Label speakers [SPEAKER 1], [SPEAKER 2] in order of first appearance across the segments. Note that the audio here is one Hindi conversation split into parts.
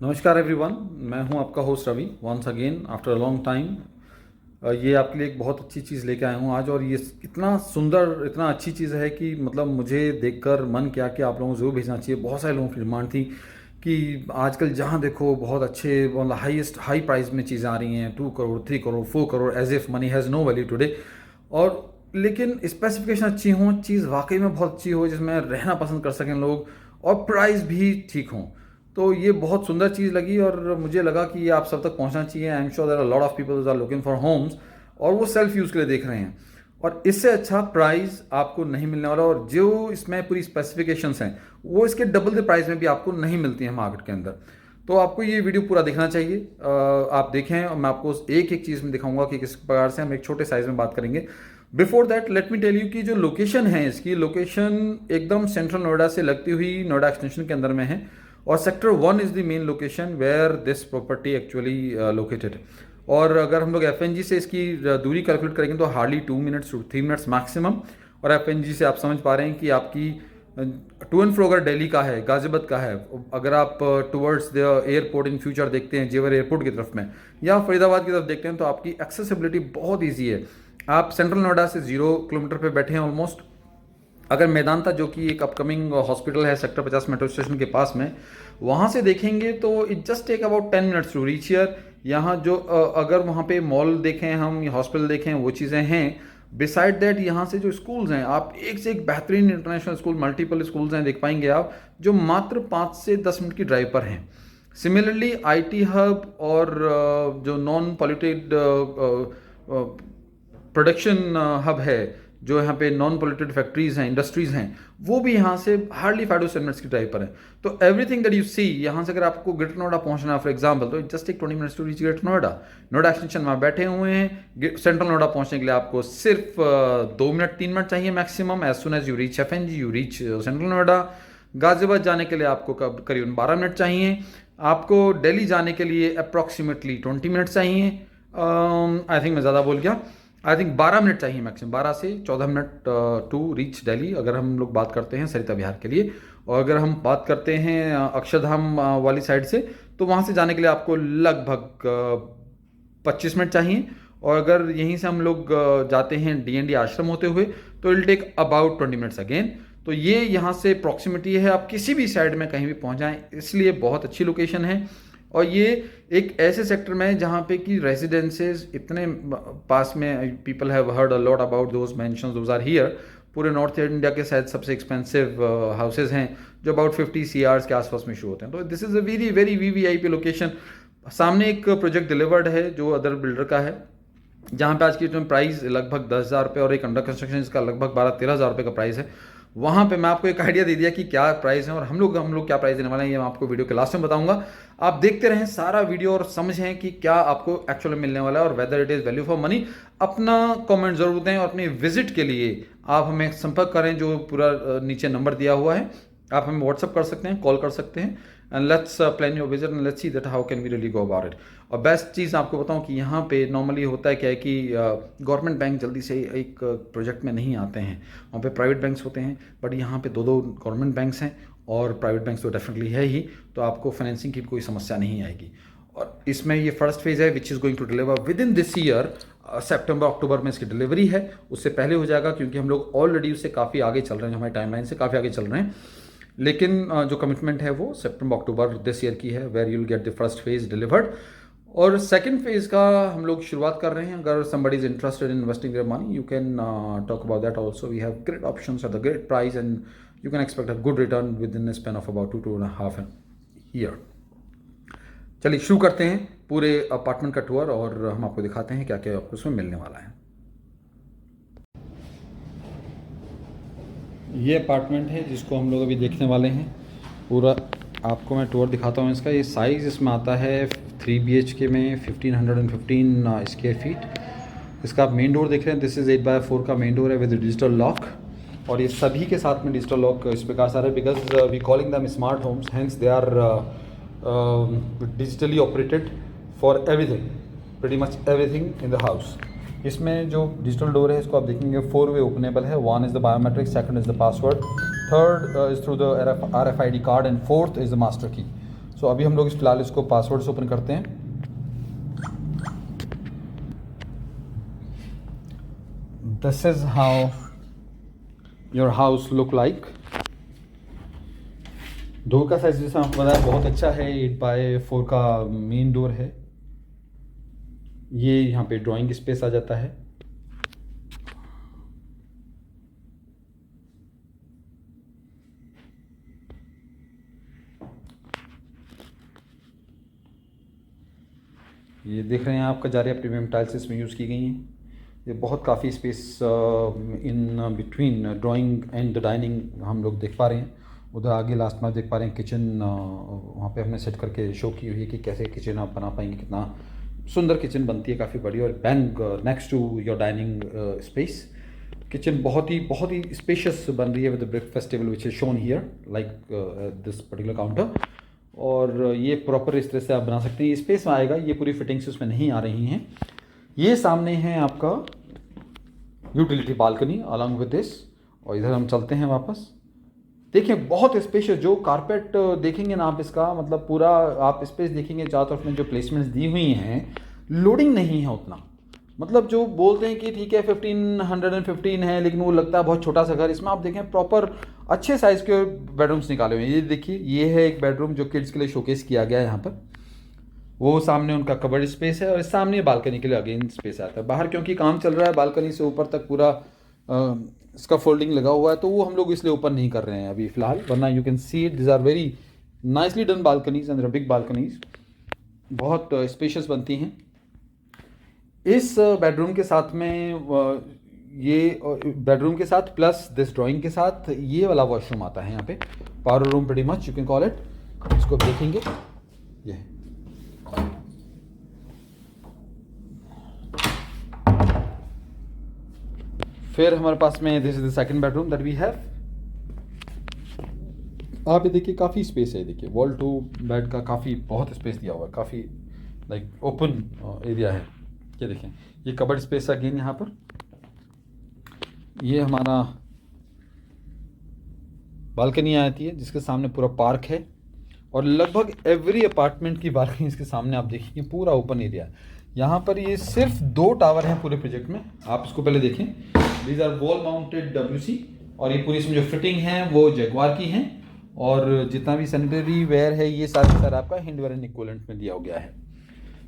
[SPEAKER 1] नमस्कार एवरीवन, मैं हूं आपका host Ravi once again after a long time. ये आपके लिए एक बहुत अच्छी चीज़ लेके आया हूं आज, और ये इतना सुंदर, इतना अच्छी चीज़ है कि मतलब मुझे देखकर मन किया कि आप लोगों को ज़रूर भेजना चाहिए। बहुत सारे लोगों की डिमांड थी कि आजकल जहां देखो बहुत अच्छे, मतलब हाई प्राइस में चीज़ें आ रही हैं, 2 crore, 3 crore, 4 crore, as if money has no value today. और लेकिन स्पेसिफिकेशन अच्छी हों, चीज़ वाकई में बहुत अच्छी हो जिसमें रहना पसंद कर सकें लोग, और प्राइस भी ठीक हों। तो ये बहुत सुंदर चीज़ लगी और मुझे लगा कि ये आप सब तक पहुंचना चाहिए। I am sure there are lot of people are looking for homes, और वो सेल्फ यूज़ के लिए देख रहे हैं। और इससे अच्छा प्राइस आपको नहीं मिलने वाला, और जो इसमें पूरी स्पेसिफिकेशंस हैं वो इसके डबल द प्राइस में भी आपको नहीं मिलती हैं मार्केट के अंदर। तो आपको ये वीडियो पूरा देखना चाहिए। आप देखें, और मैं आपको एक एक चीज़ में दिखाऊंगा कि किस प्रकार से हम एक छोटे साइज में बात करेंगे। Before that let me tell you कि जो लोकेशन है, इसकी लोकेशन एकदम सेंट्रल नोएडा से लगती हुई नोएडा एक्सटेंशन के अंदर में है, और sector 1 is the main location where this property actually located. और अगर हम लोग एफएनजी से इसकी दूरी कैलकुलेट करेंगे तो hardly 2 minutes to 3 minutes maximum. और एफएनजी से आप समझ पा रहे हैं कि आपकी टू एंड फ्रो अगर दिल्ली का है, गाजियाबाद का है, अगर आप towards the airport in future देखते हैं, जेवर एयरपोर्ट की तरफ में, या फरीदाबाद की तरफ देखते हैं, तो आपकी एक्सेसिबिलिटी बहुत ईजी है। आप सेंट्रल नोएडा से 0 किलोमीटर पे बैठे हैं ऑलमोस्ट। अगर मेदांता, जो कि एक अपकमिंग हॉस्पिटल है सेक्टर 50 मेट्रो स्टेशन के पास में, वहाँ से देखेंगे तो it just take about 10 minutes to reach here. यहाँ जो अगर वहाँ पे मॉल देखें हम, या हॉस्पिटल देखें, वो चीज़ें हैं। बिसाइड दैट यहाँ से जो स्कूल्स हैं, आप एक से एक बेहतरीन इंटरनेशनल स्कूल, मल्टीपल स्कूल्स हैं, देख पाएंगे आप, जो मात्र 5 से 10 मिनट की ड्राइव पर हैं। सिमिलरली आईटी हब और जो नॉन पॉल्यूटेड प्रोडक्शन हब है, जो यहाँ पे नॉन पोल्यूटेड फैक्ट्रीज हैं, इंडस्ट्रीज हैं, वो भी यहाँ से हार्डली 5 to 7 मिनट्स की ड्राइव पर है। तो एवरीथिंग दैट यू सी, यहाँ से अगर आपको ग्रेटर नोएडा पहुँचना है फॉर एग्जाम्पल, तो just take 20 minutes to reach Greater Noida. Noida extension में बैठे हुए हैं, सेंट्रल नोएडा पहुँचने के लिए आपको सिर्फ 2 मिनट 3 मिनट चाहिए maximum. As soon as you reach FNG, you reach central Noida. Ghaziabad जाने के लिए आपको करीबन 12 मिनट चाहिए। आपको दिल्ली जाने के लिए अप्रॉक्सीमेटली 20 मिनट चाहिए। आई थिंक मैं ज़्यादा बोल गया। आई थिंक 12 मिनट चाहिए मैक्सिमम, 12 से 14 मिनट टू रीच दिल्ली, अगर हम लोग बात करते हैं सरिता विहार के लिए। और अगर हम बात करते हैं अक्षरधाम वाली साइड से, तो वहाँ से जाने के लिए आपको लगभग 25 मिनट चाहिए। और अगर यहीं से हम लोग जाते हैं डीएनडी आश्रम होते हुए, तो इल टेक अबाउट 20 मिनट्स अगेन। तो ये यहाँ से प्रॉक्सिमिटी है, आप किसी भी साइड में कहीं भी पहुँच जाएँ, इसलिए बहुत अच्छी लोकेशन है। और ये एक ऐसे सेक्टर में है जहाँ पे कि रेजिडेंसेस इतने पास में, people have heard a lot about those mansions, those are here. पूरे नॉर्थ इंडिया के शायद सबसे एक्सपेंसिव हाउसेज हैं, जो अबाउट 50 CR के आसपास में शो होते हैं। तो this is a very very VVIP location. सामने एक प्रोजेक्ट डिलीवर्ड है जो अदर बिल्डर का है, जहाँ पे आज की जो प्राइस लगभग 10,000 रुपये, और एक अंडर कंस्ट्रक्शन इसका लगभग 12-13 हज़ार रुपये का प्राइस है। वहाँ पे मैं आपको एक आइडिया दे दिया कि क्या प्राइस है, और हम लोग क्या प्राइस देने वाले हैं, ये मैं आपको वीडियो के लास्ट में बताऊंगा। आप देखते रहें सारा वीडियो और समझें कि क्या आपको एक्चुअली मिलने वाला है, और whether it is value for money. अपना कमेंट जरूर दें, और अपनी विजिट के लिए आप हमें संपर्क करें, जो पूरा नीचे नंबर दिया हुआ है। आप हमें व्हाट्सअप कर सकते हैं, कॉल कर सकते हैं, and let's plan your visit and let's see that how can we really go about it. और बेस्ट चीज़ आपको बताऊं कि यहाँ पे नॉर्मली होता है क्या है कि गवर्नमेंट बैंक जल्दी से एक प्रोजेक्ट में नहीं आते हैं, वहाँ पे प्राइवेट बैंक्स होते हैं। बट यहाँ पे 2 गवर्नमेंट बैंक्स हैं, और प्राइवेट बैंक्स तो डेफिनेटली है ही, तो आपको फाइनेंसिंग की कोई समस्या नहीं आएगी। और इसमें ये फर्स्ट फेज़ है which is going to deliver within this year. सितंबर अक्टूबर में इसकी डिलीवरी है, उससे पहले हो जाएगा, क्योंकि हम लोग ऑलरेडी उससे काफ़ी आगे चल रहे हैं, हमारी टाइमलाइन से काफ़ी आगे चल रहे हैं। लेकिन जो कमिटमेंट है वो सितंबर अक्टूबर दिस ईयर की है, where you will get the first phase delivered. और सेकंड फेज का हम लोग शुरुआत कर रहे हैं। अगर somebody is interested in investing their money, you can talk about that also. We have great options at a great price, and you can expect a good return within a span of about 2.5 year. चलिए शुरू करते हैं पूरे अपार्टमेंट का टूर, और हम आपको दिखाते हैं क्या क्या आपको उसमें मिलने वाला है। ये अपार्टमेंट है जिसको हम लोग अभी देखने वाले हैं। पूरा आपको मैं टूर दिखाता हूँ इसका। ये साइज़ इसमें आता है 3 BHK में 1515 स्क्वायर फीट। इसका आप मेन डोर देख रहे हैं, दिस इज़ 8x4 का मेन डोर है विद डिजिटल लॉक। और ये सभी के साथ में डिजिटल लॉक इस प्रकार से है, because we calling them smart homes, hence they are digitally operated for everything, pretty much everything in the house. इसमें जो डिजिटल डोर है इसको आप देखेंगे 4 वे ओपनेबल है। 1 is the biometric, second is the password, third is through the RFID card, and fourth is the master की। सो अभी हम लोग फिलहाल इसको पासवर्ड से ओपन करते हैं। This is how your house look like. Door का साइज जैसा आपको बताया बहुत अच्छा है, 8x4 का मेन डोर है। ये यहाँ पे ड्राइंग स्पेस आ जाता है। ये देख रहे हैं आप कजारिया प्रीमियम टाइल्स इसमें यूज़ की गई हैं। ये बहुत काफ़ी space in between drawing and the dining हम लोग देख पा रहे हैं। उधर आगे लास्ट में देख पा रहे हैं किचन, वहाँ पे हमने सेट करके शो की हुई है कि कैसे किचन आप बना पाएंगे, कितना सुंदर किचन बनती है, काफ़ी बड़ी और bang next to your dining space. Kitchen बहुत ही स्पेशियस बन रही है with the breakfast table which is shown here like this particular counter. और ये प्रॉपर इस तरह से आप बना सकते हैं। स्पेस में आएगा, ये पूरी फिटिंग्स उसमें नहीं आ रही हैं। ये सामने है आपका utility balcony along with this. और इधर हम चलते हैं वापस। देखिए बहुत स्पेशियस, जो कारपेट देखेंगे ना आप इसका मतलब पूरा आप स्पेस देखेंगे चारों तरफ में जो प्लेसमेंट्स दी हुई हैं, लोडिंग नहीं है उतना। मतलब जो बोलते हैं कि ठीक है 1515 है लेकिन वो लगता है बहुत छोटा सा घर, इसमें आप देखें प्रॉपर अच्छे साइज़ के बेडरूम्स निकाले हुए हैं। ये देखिए ये है एक बेडरूम जो किड्स के लिए शोकेस किया गया है यहाँ पर। वो सामने उनका कबर्ड स्पेस है और इस सामने बालकनी के लिए अगेन स्पेस आता है बाहर, क्योंकि काम चल रहा है बालकनी से ऊपर तक पूरा इसका फोल्डिंग लगा हुआ है, तो वो हम लोग इसलिए ओपन नहीं कर रहे हैं अभी फ़िलहाल। वरना you can see it, this are very nicely done balconies and big balconies, बहुत स्पेशियस बनती हैं। इस बेडरूम के साथ में ये बेडरूम के साथ प्लस दिस ड्राइंग के साथ ये वाला वॉशरूम आता है यहाँ पे, power room pretty much you can call it. इसको देखेंगे ये फिर हमारे पास में this is the second bedroom that we have. आप ये देखिए काफ़ी स्पेस है, देखिए वॉल टू बेड का काफ़ी बहुत स्पेस दिया हुआ है, काफ़ी लाइक ओपन एरिया है। ये देखें ये कबर्ड स्पेस अगेन यहाँ पर। ये हमारा बालकनी आती है जिसके सामने पूरा पार्क है और लगभग एवरी अपार्टमेंट की बालकनी इसके सामने आप देखिए पूरा ओपन एरिया है। यहाँ पर ये सिर्फ 2 टावर हैं पूरे प्रोजेक्ट में। आप इसको पहले देखें, these are wall mounted WC और ये पूरी इसमें जो फिटिंग है वो जगवार की हैं और जितना भी सैनिटरी वेयर है ये सारा आपका हिंडवेयर एंड इक्विवेलेंट में दिया गया है।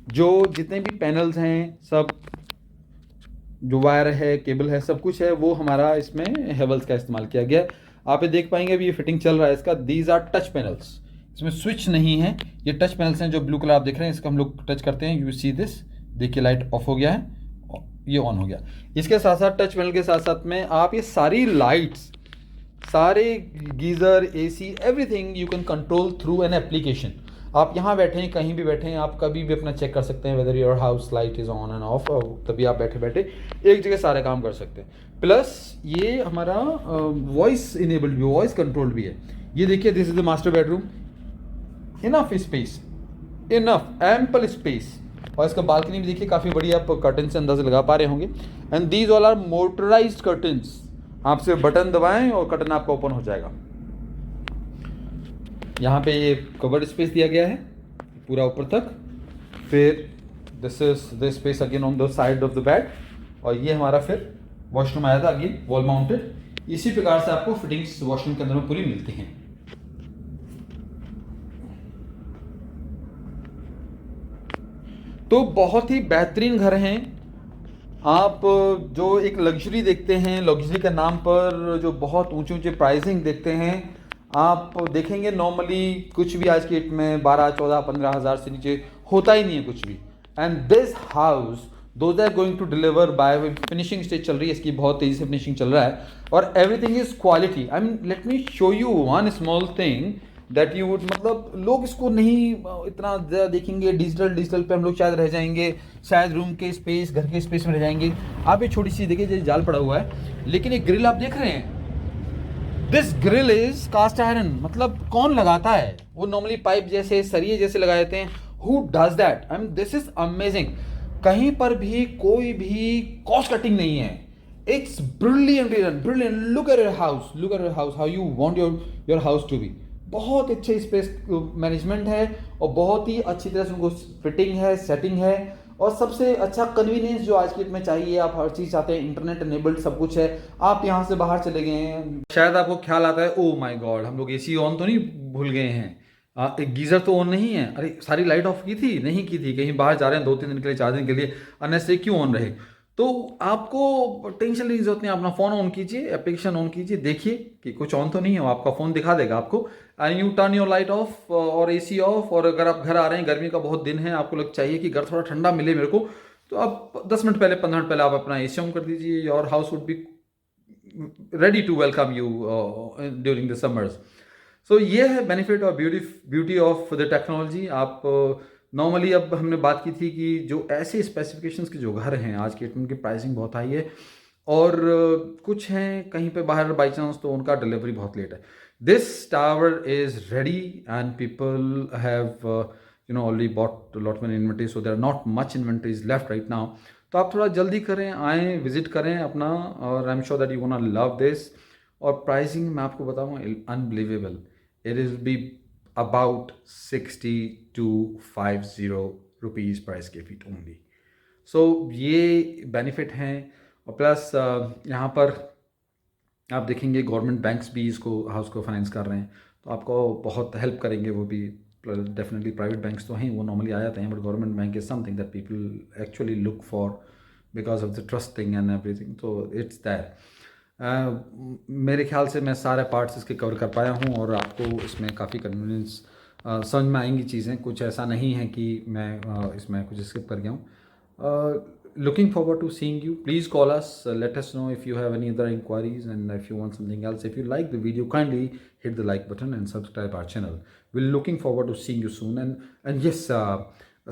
[SPEAKER 1] जो जितने भी पैनल्स हैं सब, जो वायर है केबल है सब कुछ है वो हमारा इसमें हेवल्स का इस्तेमाल किया गया। आप ये देख पाएंगे अभी ये फिटिंग चल रहा है इसका। दीज आर टच पैनल्स, इसमें स्विच नहीं है, ये टच पैनल्स हैं जो ब्लू कलर आप देख रहे हैं, इसको हम लोग टच करते हैं, यू सी दिस, देखिए लाइट ऑफ हो गया है, ये ऑन हो गया। इसके साथ साथ टच पैनल के साथ साथ में आप ये सारी लाइट्स, सारे geyser, AC, everything you can control through an application. आप यहाँ बैठे हैं, कहीं भी बैठे हैं, आप कभी भी अपना चेक कर सकते हैं whether your house light is on end of, तभी आप बैठे बैठे एक जगह सारे काम कर सकते हैं। प्लस ये हमारा वॉइस इनेबल्ड भी, वॉइस कंट्रोल्ड भी है। ये देखिए this is the master bedroom, enough space, enough ample space. और इसका बालकनी भी देखिए काफ़ी बड़ी, आप कर्टन से अंदाजा लगा पा रहे होंगे। And these all are motorised curtains, आप सिर्फ बटन दबाएं और कर्टन आपका ओपन हो जाएगा। यहाँ पे ये कवर्ड स्पेस दिया गया है पूरा ऊपर तक। फिर this is the space again on the side of the bed और ये हमारा फिर वॉशरूम आया था अगेन वॉल माउंटेड। इसी प्रकार से आपको फिटिंग्स वॉशरूम के अंदर में पूरी मिलती हैं। तो बहुत ही बेहतरीन घर हैं। आप जो एक लग्जरी देखते हैं, लग्जरी के नाम पर जो बहुत ऊंचे ऊंचे प्राइसिंग देखते हैं, आप देखेंगे नॉर्मली कुछ भी आज की डेट में 12, 14, 15 हज़ार से नीचे होता ही नहीं है कुछ भी। And this house those are going to deliver by, finishing stage चल रही है इसकी, बहुत तेज़ी से फिनिशिंग चल रहा है और everything is quality. I mean let me show you one small thing that you would, मतलब लोग इसको नहीं इतना ज़्यादा देखेंगे। डिजिटल पे हम लोग शायद रह जाएंगे, शायद रूम के स्पेस, घर के स्पेस में रह जाएंगे। आप ये छोटी सी देखिए जैसे जाल पड़ा हुआ है, लेकिन ये ग्रिल आप देख रहे हैं, this grill is cast iron. मतलब कौन लगाता है, वो नॉर्मली पाइप जैसे सरिये जैसे लगाए जाते हैं, who does that. I mean this is amazing. कहीं पर भी कोई भी कॉस्ट कटिंग नहीं है। It's brilliantly done, brilliant. Look at your house, how you want your house to be. बहुत अच्छे स्पेस मैनेजमेंट है और बहुत ही अच्छी तरह से उनको फिटिंग है, सेटिंग है, और सबसे अच्छा कन्वीनियंस जो आज की डेट में चाहिए, आप हर चीज़ चाहते हैं, इंटरनेट एनेबल्ड सब कुछ है। आप यहाँ से बाहर चले गए हैं, शायद आपको ख्याल आता है, ओ माय गॉड हम लोग एसी ऑन तो नहीं भूल गए हैं, एक गीज़र तो ऑन नहीं है, अरे सारी लाइट ऑफ की थी, नहीं की थी, कहीं बाहर जा रहे हैं 2-3 दिन के लिए, 4 दिन के लिए, अननेसेसरी क्यों ऑन रहे। तो आपको टेंशन लेने की जरूरत नहीं, अपना फ़ोन ऑन कीजिए, एप्लीकेशन ऑन कीजिए, देखिए कि कुछ ऑन तो नहीं है, वो आपका फ़ोन दिखा देगा आपको, and U turn your light of और एसी ऑफ। और अगर आप घर आ रहे हैं, गर्मी का बहुत दिन है, आपको लग चाहिए कि घर थोड़ा ठंडा मिले मेरे को, तो आप 10 मिनट पहले, 15 मिनट पहले आप अपना एसी ऑन कर दीजिए, your house would be ready to welcome you during the summers. So ये है बेनिफिट और ब्यूटी ऑफ द टेक्नोलॉजी। आप नॉर्मली अब हमने बात की थी कि जो ऐसे स्पेसिफिकेशंस के जो घर हैं आज के डेट में, उनकी प्राइसिंग बहुत हाई है, और कुछ हैं कहीं पे बाहर बाई चांस, तो उनका डिलीवरी बहुत लेट है। This tower is ready and people have already bought lot many inventory, so there are not much inventories left right now. तो आप थोड़ा जल्दी करें, आएँ, विजिट करें अपना, और I am sure that you gonna love this. और प्राइसिंग मैं आपको बताऊँ, unbelievable, it is be about 60 to 50 rupees per square feet only. So ये बेनिफिट हैं, और प्लस यहाँ पर आप देखेंगे गवर्नमेंट बैंक्स भी इसको हाउस को फाइनेंस कर रहे हैं, तो आपको बहुत हेल्प करेंगे वो भी। डेफिनेटली प्राइवेट बैंक्स तो हैं, वो नॉर्मली आ जाते हैं, but government bank is something that people actually look for because of the trusting and everything, तो इट्स दैट। मेरे ख्याल से मैं सारे पार्ट्स इसके कवर कर पाया हूँ, और आपको इसमें काफ़ी कन्वीनियंस समझ में आएंगी चीज़ें, कुछ ऐसा नहीं है कि मैं इसमें कुछ स्किप कर गया हूँ। Looking forward to seeing you. Please call us, let us know if you have any other inquiries, and if you want something else. If you like the video, kindly hit the like button and subscribe our channel. We're looking forward to seeing you soon. And yes,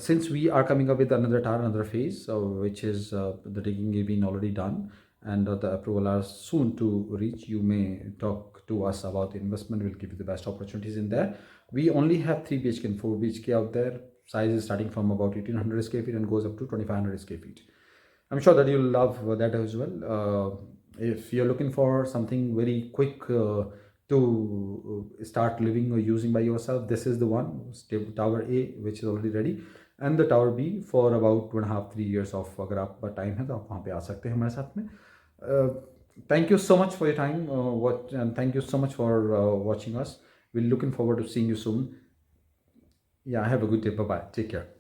[SPEAKER 1] since we are coming up with another tower, another phase, which is the digging is being already done, and the approval are soon to reach, you may talk to us about the investment. We'll give you the best opportunities in there. We only have 3 BHK and 4 BHK out there. Size is starting from about 1800 square feet and goes up to 2500 square feet. I'm sure that you'll love that as well. If you're looking for something very quick to start living or using by yourself, this is the one, Tower A, which is already ready, and the Tower B for about 2.5-3 years of, अगर आपका टाइम है तो आप वहाँ पे आ सकते हैं हमारे साथ में। Thank you so much for your time, and thank you so much for watching us. We're looking forward to seeing you soon. Yeah, have a good day. Bye bye. Take care.